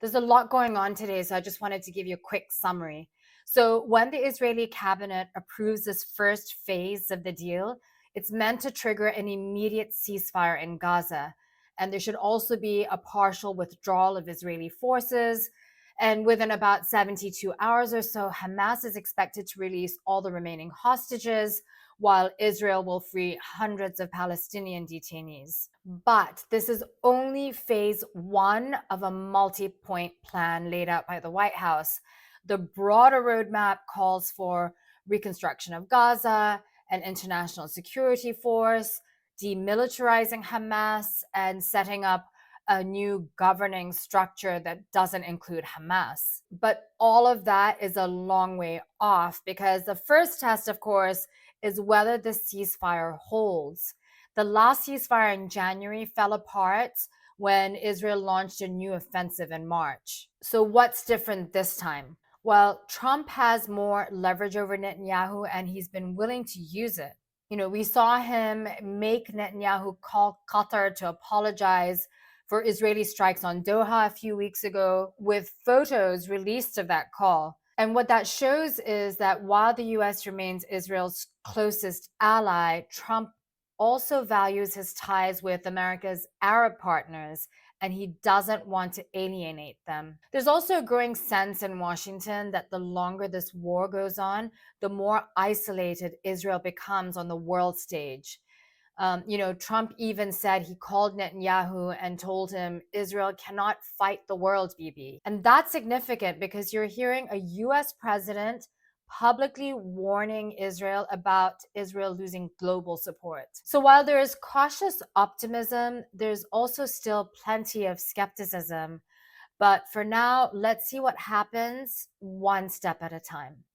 There's a lot going on today, so I just wanted to give you a quick summary. So, when the Israeli cabinet approves this first phase of the deal, it's meant to trigger an immediate ceasefire in Gaza. And there should also be a partial withdrawal of Israeli forces. And within about 72 hours or so, Hamas is expected to release all the remaining hostages, while Israel will free hundreds of Palestinian detainees. But this is only phase one of a multi point plan laid out by the White House. The broader roadmap calls for reconstruction of Gaza, an international security force, demilitarizing Hamas, and setting up a new governing structure that doesn't include Hamas. But all of that is a long way off because the first test, of course, is whether the ceasefire holds. The last ceasefire in January fell apart when Israel launched a new offensive in March. So, what's different this time? Well, Trump has more leverage over Netanyahu and he's been willing to use it. We saw him make Netanyahu call Qatar to apologize for Israeli strikes on Doha a few weeks ago, with photos released of that call. And what that shows is that while the US remains Israel's closest ally, Trump also values his ties with America's Arab partners, and he doesn't want to alienate them. There's also a growing sense in Washington that the longer this war goes on, the more isolated Israel becomes on the world stage. Trump even said he called Netanyahu and told him Israel cannot fight the world, Bibi. And that's significant because you're hearing a US president publicly warning Israel about Israel losing global support. So while there is cautious optimism, there's also still plenty of skepticism. But for now, let's see what happens one step at a time.